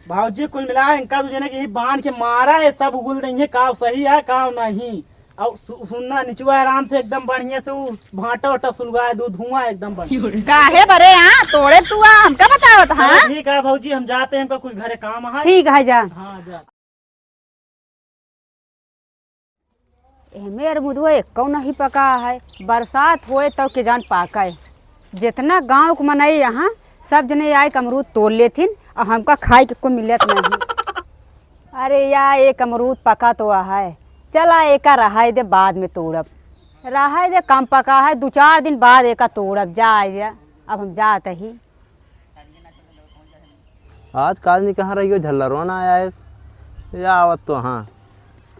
भाजी कुल मिला इनका तुझे ने कि बांध के मारा है सब उगल देंगे काव सही है काव नहीं। और सुनना निचुआ आराम से एकदम बढ़िया से भाटा वाटा सुलगा दूध धुआं एकदम बढ़िया। काहे बरे यहाँ तोड़े तू हमका बतावत हाँ। ठीक है भाजी हम जाते हैं हमका कुछ घरे काम है। ठीक है जा। हाँ जा। एमे अरमुदवा एको नहीं पका है, बरसात होए तब के जान पाका है। जितना गांव को मनाई यहाँ सब जने आए अमरूद तोड़ लेथिन और हमका खाए के को मिलत नहीं। अरे यार एक अमरूद पका तो है, चला एका रहा दे बाद में तोड़ब। रहा दे कम पका है 2-4 दिन बाद एका तोड़ब जा। अब हम जाते ही। आज काल नहीं कहाँ रही हो झल्लरवा ना आया है या आवत तो। हाँ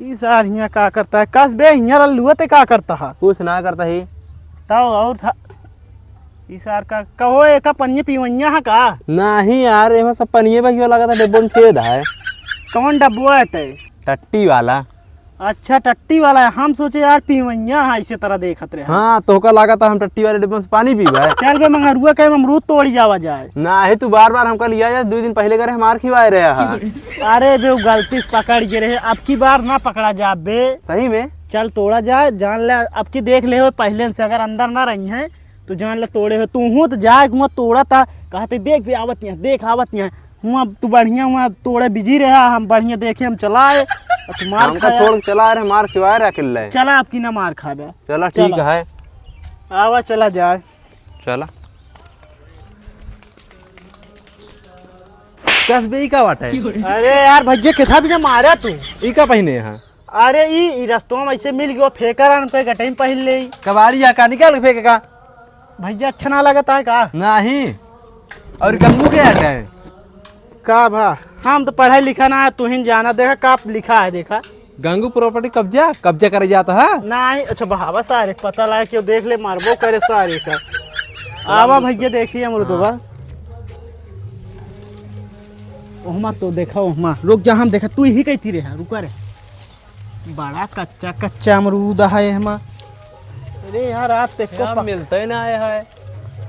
इस यार हियाँ का करता है कस बे हियाँ लल्लुआ ते का करता है कुछ ना करता ही तब और था इस यार का कहो एक पनिया पीवैया है का नहीं यार एमा सब पनिये बहियो लगा था डिब्बो में छेद है। कौन डब्बा है टट्टी वाला। अच्छा टट्टी वाला है हम सोचे यार पीवैया है इसी तरह देखत रहे। हाँ तो का लगा था हम टट्टी वाले डिब्बे से पानी पीवा। चल बे मंगरुआ के अमरूद तोड़ी जावा जाए। ना ही तू बार बार हमका लिया जाए 2 दिन पहले करे मार खिवाए रहे है। अरे बे गलती से पकड़ के रहे अब की बार ना पकड़ा जा बे। सही में चल तोड़ा जाए जान ले अब की देख ले हो पहले से अगर अंदर ना रही है तो जान ले तोड़े हो तू हूँ तो जाए हुआ तोड़ा था कहते देख भी आवत नहीं देख आवत नहीं हुआ तू बढ़िया हुआ तोड़े बिजी रहा हम बढ़िया देखे हम चलाए तो मार हमका छोड़ के चला रहे मार खिवाए रहे अकेले। चला आपकी ना मार खाबे। चला ठीक है आवा चला जाए चला। कस बे का वाट है। अरे यार भैया किथा भी मारा तू ई का पहने है। अरे ई रस्तों में ऐसे मिल गयो फेकर पे गटाई पहन ले कबाड़ी या का निकाल फेंके का भैया अच्छा ना लगता है का नहीं। और गंगू के हटा है का भा हम तो पढ़ाई लिखा ना है तू ही जाना देखा का लिखा है देखा गंगू प्रॉपर्टी कब्जा करे जाता है। नहीं अच्छा बहावा सारे पता लगा क्यों देख ले मारबो करे सारे का। आवा भैया देखिए अमरुदवा ओहमा तो देखा ओहमा रुक जा हम देखा तू ही कहती रहे रुका रे बड़ा कच्चा कच्चा अमरूद है हमा। अरे यार रात देखो मिलता ही ना है।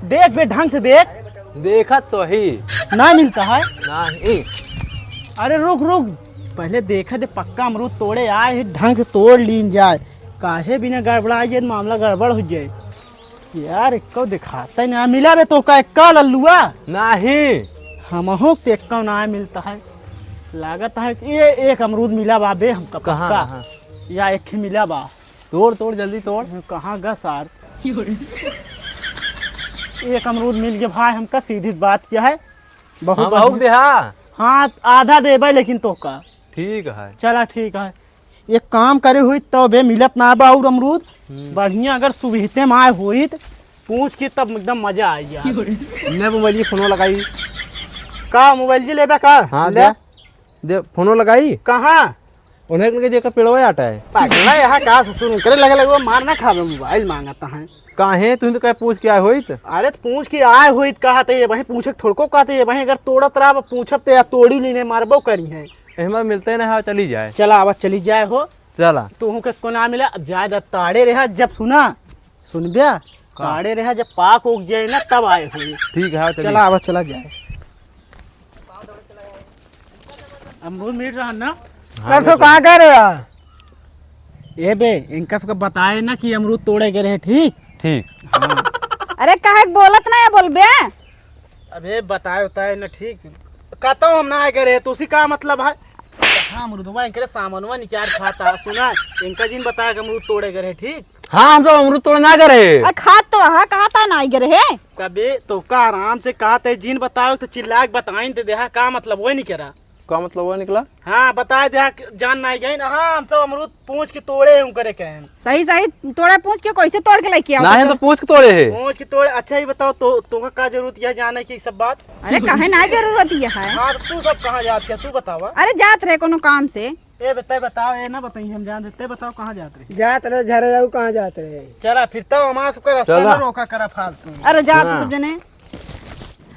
देख बे ढंग से देख देखा तो ही ना मिलता है नहीं। अरे रुक रुक पहले देखा दे पक्का अमरूद तोड़े आए ढंग से तोड़ लीन जाए काहे बिना गड़बड़ा ये मामला गड़बड़ हो जाए यार एक दिखाता ही ना मिला बे तो का एक लल्लुआ नहीं हम हो तो एक ना मिलता है लागत है ये एक अमरूद मिला बा बे हमका कहाँ या एक ही मिला बा तोड़ तोड़ जल्दी तोड़ कहाँ गा सार एक अमरूद मिल गया भाई हमका सीधी बात क्या है बहुत दे। हाँ आधा देबे लेकिन तो का ठीक है चला ठीक है एक काम करे हुई तो बे मिलत ना बा और अमरूद बढ़िया अगर सुविधे में आए हुई पूछ के तब एकदम मजा आई यार। ने मोबाइल फोनो लगाई का मोबाइल जी लेबे का हाँ दे फोनो लगाई कहाँ उन्हें लगे जेका पेड़वा आटा है पागल है यहाँ का सुन करे लगे वो मार ना खावे मोबाइल मांगता है काहे तुम तो कहे पूछ के आए होई त। अरे पूछ के आए हुई कहते वही पूछे थोड़को कहते वही अगर तोड़त रहा पूछब तो या तोड़ी लीने मारबो करी है हमारा मिलते ना है चली जाए। चला आवाज चली जाए हो चला तू को ना मिला अब जाए ताड़े रहा जब सुना सुन बिया ताड़े रहा जब पाक उग जाए ना तब आए हुई। ठीक है चला आवाज चला जाए अमरूद मिल रहा ना कैसे कहाँ कह रहे ये बे इनका सबका बताए ना कि अमरूद तोड़े गए रहे ठीक ठीक। हाँ। अरे काहे बोलत ना है बोलबे। अबे बताए बताए ना ठीक कहता हूँ हम ना आए रहे तो उसी का मतलब है हाँ अमरूदवा इनके सामानवा निकाल खाता सुना इनका जिन बताया कि अमरूद तोड़े गए ठीक। हाँ हम सब अमरूद तोड़ ना करे खा तो हाँ कहा था ना गिरे है कभी तो का आराम से कहा थे जिन बताओ तो चिल्ला के बताई तो देहा का मतलब वही नहीं करा का मतलब वो निकला। हाँ बताए दे जान नहीं गई ना हाँ हम सब अमरूद पूछ के तोड़े हूँ करे कहन सही सही तोड़ा पूछ के कैसे तोड़ के लेके आओ ना है तो पूछ के तोड़े है पूछ के तोड़े। अच्छा ही बताओ तो का जरूरत है जाने की सब बात। अरे काहे ना जरूरत है हाँ तो तू सब कहाँ जाती है तू बतावा। अरे जात रहे कोनो काम से ए बताओ ये ना बताइए हम जान देते बताओ कहाँ जाते रहे जात रहे झरे जाऊ कहाँ जाते रहे। चला फिर तो हमारा सबका रास्ता ना रोका करा फालतू। अरे जा तू सब जने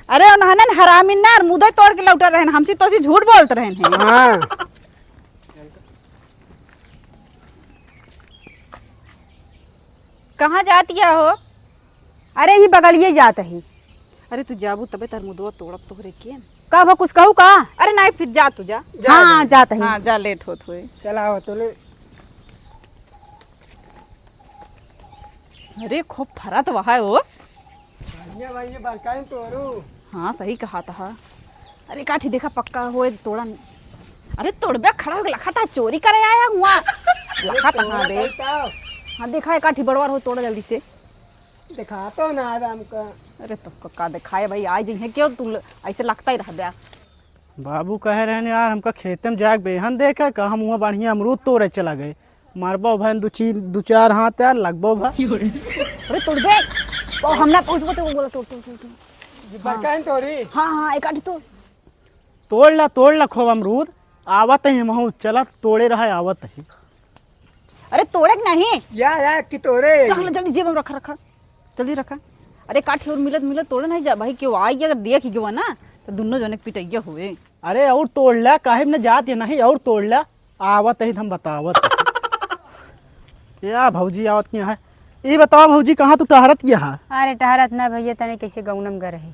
अरे उन्होंने हरामी ना मुदे तोड़ के लौटा रहे हमसे तो झूठ बोलते रहे हैं। हाँ कहाँ जाती है हो। अरे ही बगलिए जात है अरे तू जाबू तबे तार मुदवा तोड़ब तोहरे के। का भा कुछ कहू का? अरे नहीं फिर जा तू जा। हाँ जात है। हाँ जा लेट होत हुए। चला हो तो ले। अरे खूब फरा तो वहा है वो। भाई बरकाइन तोरू। हाँ सही कहा था। अरे काठी देखा पक्का होए तोड़ा। अरे तोड़बे खड़ा हो लखा था चोरी करे आया हुआ। लखा था हाँ बे। हाँ देखा है काठी बड़वार हो तोड़ा जल्दी से। दिखा तो ना हमका। अरे तो का दिखाए भाई आज है क्यों तू ऐसे लगता ही रह गया। बाबू कह रहे हैं यार हमका खेते में जाके बेहन देखा का हम वहाँ बढ़िया अमरूद तोड़े चला गए। मारबो भाई दो चार हाथ यार लगबो भाई। अरे तोड़बे तो हमने पूछबो तो वो बोला तोड़ तोड़ तोड़। बरकाइन तोरी। हाँ हाँ एक आठी तोड़ ला खूब अमरूद आवत है महू चला तोड़े रहा आवत है। अरे तोड़े नहीं या कि तोरे। रख ले जल्दी जेब में रखा रखा जल्दी रखा। अरे काठी और मिलत तोड़े नहीं जा भाई क्यों आई अगर देख गयो ना तो दोनों जने पिटैया हुए। अरे और तोड़ ला काहे में जात है नहीं और तोड़ ला आवत है हम बतावत क्या भौजी आवत क्या है। ये बताओ भौजी कहाँ तू टहरत क्या है? अरे टहरत ना भैया तने कैसे गौनम गर है।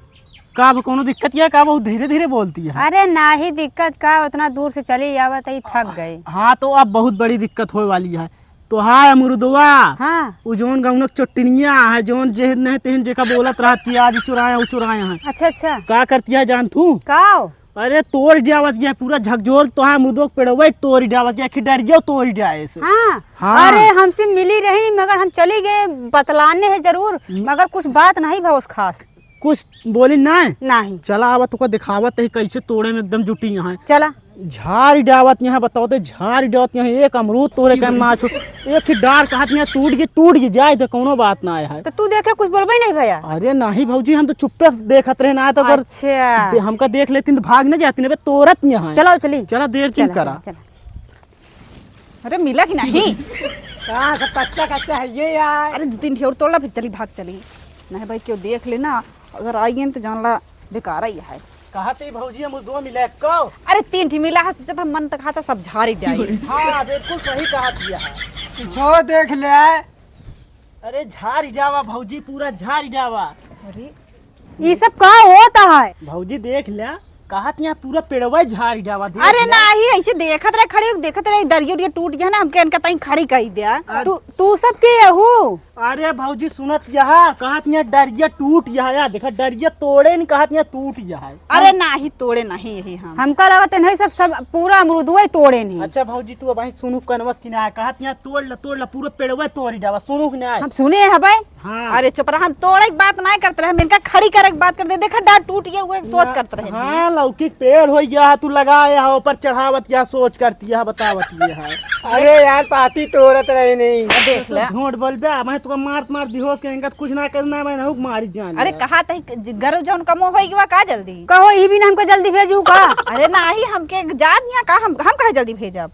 का कोनो दिक्कत क्या का बहुत धीरे धीरे बोलती है। अरे ना ही दिक्कत का उतना दूर से चली आवत ही थक गए। हाँ तो अब बहुत बड़ी दिक्कत होने वाली है। तो हाय अमरुदवा हाँ वो जोन गौनक चोटिनिया है जोन जेहन नहीं तेहन जेका बोलत रहती है आज चुराया चुराया है। अच्छा अच्छा का करती है जान तू? काओ अरे तोड़ जावत गया पूरा झकझोर तो है मुदोक पेड़वे तोड़ जावत गया खिडर गया तोड़ जाए से। हाँ। हाँ। अरे हमसे मिली रही मगर हम चली गए बतलाने है जरूर मगर कुछ बात नहीं भाई उस खास। कुछ बोली ना नहीं चला आवा तुका दिखावत है कैसे तोड़े में एकदम जुटी यहाँ चला झाड़ डावत यहाँ बताओ तो झाड़ डावत यहाँ एक अमरूद तोड़े का ना छो एक ही डार का हाथ यहाँ टूट गई जाए तो कोनो बात ना है। तो तू देखे कुछ बोलबे नहीं भैया? अरे नहीं भौजी हम तो चुप्पे से देखत रहे ना तो अगर अच्छा हमका देख लेती तो भाग न जाती ना तोड़त यहाँ। चलो चली चला देर की करा। अरे मिला कि नहीं? कहाँ से कच्चा कच्चा है ये यार। अरे 2-3 ठेर तोड़ा फिर चली भाग चली। नहीं भाई क्यों देख लेना अगर आइए तो जान ला बेकार ही है। कहा थे भौजी हम दो मिले को। अरे 3 ठी मिला है सोचा मन तक खाता सब झाड़ी जाए। हाँ बिल्कुल सही कहा दिया है। पीछो देख ले। अरे झाड़ जावा भौजी पूरा झाड़ जावा। अरे ये सब का होता है? भौजी देख लिया कहा यहाँ पूरा पेड़वा झाड़ जावा। अरे नहीं ऐसे देखत रहे खड़ी देखत रहे डरियो टूट गया ना हमके इनका तई खड़ी कही दिया। तू सब के हूँ? अरे भौजी सुनत यहाँ कहा यहाँ डरिया टूट यहाँ देखा डरिया तोड़े नहीं कहा यहाँ टूट यहाँ। अरे नहीं तोड़े नहीं यही हम हमका लगत नहीं सब पूरा अमरूदवा तोड़े नहीं। अच्छा भौजी तू अब सुनू कनवस की ना कहा यहाँ तोड़ ला पूरा पेड़वा तोड़ी जावा सुनू की ना। हम सुने हैं भाई। हाँ अरे चुप रहा हम तोड़े की बात नहीं करते रहे हम इनका खड़ी करे की बात करते देखा डांट टूट गया हुआ सोच करते रहे। हाँ लौकिक पेड़ हो गया तू लगाया ऊपर चढ़ावत या सोच करती है बतावत ये है। अरे यार पाती तोड़त रहे नहीं। देख ले झूठ बोलबे मैं तुका मार बेहोश करेंगे कुछ ना करना मैं ना मारी जान। अरे कहा था गरु जौन कमो होई गवा का जल्दी कहो ये भी ना हमको जल्दी भेजू का? अरे नहीं हमके जात यहाँ का हम कहे जल्दी भेजब।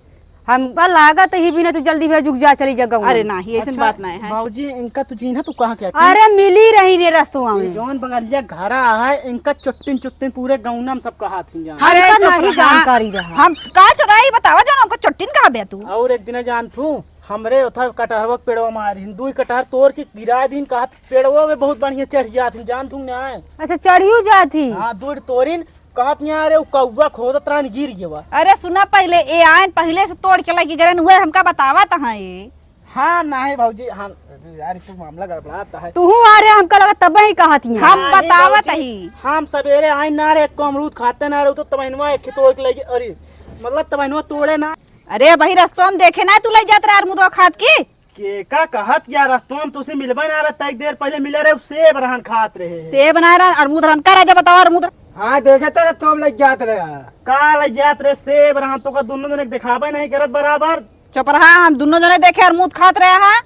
हमका लागत ही भी ना तू जल्दी भेजू जा चली जगह। अरे नहीं ऐसी बात नहीं है। बाबूजी इनका तू चिन्ह तू कहाँ क्या अरे मिली रही ने रस्तुआ में। जौन बगलिया घरा है इनका चुट्टिन पूरे गाँव में सबका हाथ ही जान। अरे हमका चुप नहीं रहा। जानकारी रहा। हम का चुराई बतावा जौन हमको चुट्टिन कहा बे तू। और एक दिन जान तू हमरे उथा कटहरवा के पेड़वा मारी दू कटहर तोड़ के गिरा दिन कहा पेड़वा में बहुत बढ़िया चढ़ जाती जान तू ना। अच्छा चढ़ियो जाती। हाँ दूर तोड़िन कहत यहाँ अरे कौवा खोदत रान गिर गया। अरे सुना पहले ए आयन पहले से तोड़ के लगी गरन हुए हमका बतावा तहां ये। हाँ नहीं भाजी हम यार तू मामला गड़बड़ाता है। तू आ रहे हमका लगा तब ही कहत ही। हम नहीं बतावत बाबूजी, ही हम सवेरे आए ना रे एक अमरूद खाते ना रे तो तबैनवा एक तोड़ के लगे। अरे मतलब तबैनवा तोड़े ना। अरे भाई रस्तों हम देखे ना तू ले जात रहा अरमुदवा खात की के का कहत या रास्तों में तुसे मिलबे ना आवे तक देर पहले मिले रहे सेब रहन खात रहे। सेब बना रहा अरमुद रहन का राजा बताओ अरमुद। हाँ देखे तो तुम लग जात रहे। काल जात रे सेब रहन तो का दोनों जने दिखाबे नहीं करत बराबर। चुप रहा हम दोनों जने देखे अरमुद खात रहे हैं।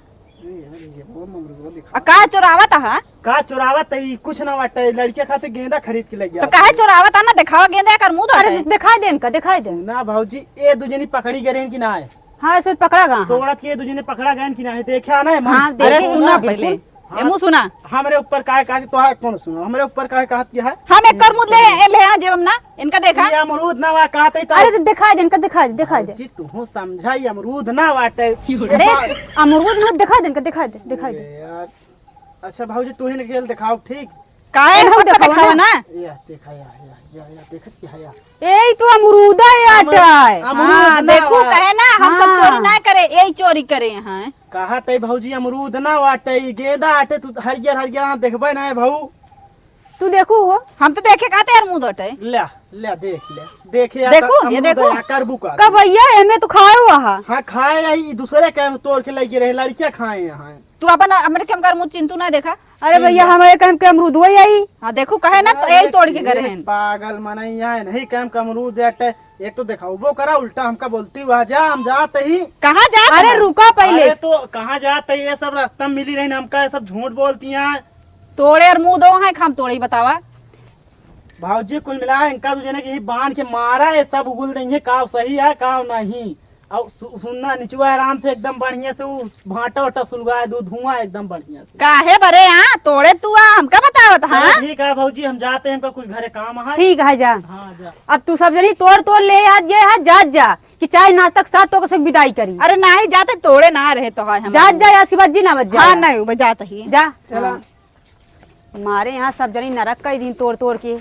का चुरावत है का चुरावत है कुछ ना वाटे लड़के खाते गेंदा खरीद के ले गया। तो काहे चुरावत है ना दिखावा गेंदा का अरमुद। अरे दिखाई दे इनका दिखाई दे। ना भाजी ए दूजनी पकड़ी गए कि ना है हाँ ऐसे पकड़ा गा। तोड़त के दूजने पकड़ा गए कि ना है देखा ना हाँ, अरे देखे सुना ना, पहले बिल्कुल। एमू सुना हमरे ऊपर काहे कहा तो है कौन सुनो हमरे ऊपर काहे कहत क्या है। हम एक अरमुद ले आ जेब ना इनका देखा। ये अमरूद ना वा कहते तो अरे तो दिखाई दे इनका दिखाई दे। जी तू समझाई अमरूद ना वाटे। अरे अमरूद में दिखाई दे इनका दिखाई दे। यार अच्छा भाजी तू ही गेल दिखाओ ठीक काहे एनहु सब देखा देखावा ना। ना या देखा या देखत क्या है या ए तो अमरूदा आटा अमरूद हाँ ना देखो बा। कहे ना हम सब हाँ। चोरी ना करे यही चोरी करे यहाँ कहा तई भौजी अमरूद ना वाटे ई गेंदा आटे तू हरियर हरियर यहाँ देखबे ना भाऊ। तू देखू हो हम तो देखे कहते यार मुंह दोटे ले ले देखे या देखो, तो ये अमरूद देखो। या करबू का का भैया एमे तो खाए हुआ हा हाँ खाए यही दूसरे के तोड़ के लगे रहे लड़कियां खाए यहाँ। तू अपन अमेरिका में कर मुंह चिंतु ना देखा अरे भैया हमारे काम के अमरूद वही आई हाँ देखो कहे ना तो यही तोड़ के करे हैं पागल मनैया है नहीं काम का अमरूद आटे एक तो देखा वो करा उल्टा हमका बोलती हुआ जा हम जाते ही। कहाँ जा अरे रुका पहले अरे तो कहाँ जाते ही ये सब रास्ता में मिली रही हमका ये सब झूठ बोलती हैं। तोड़े और मुंह दो है खाम तोड़े ही बतावा भाजी कुल मिला इनका तुझे ने कि बांध के मारा है सब उगल देंगे काव सही है काव नहीं। और सुनना निचुआ आराम से एकदम बढ़िया से वो भाटा वाटा सुलगा दो धुआं एकदम बढ़िया से। काहे बरे यहाँ तोड़े तू हमका बतावत हाँ चलो ठीक है भाजी हम जाते हैं हमका कुछ घरे काम है। ठीक है जा हाँ जा। अब तू सब जनी तोड़ तोड़ ले आज ये है जा जा कि चाय नाश्ता के साथ तो के विदाई करी अरे ना ही जाते तोड़े ना रहे तो है जा जा या शिवा जी ना बच जा हाँ नहीं वो जाता ही जा हमारे यहाँ सब जनी नरक का ही दिन तोड़ तोड़ के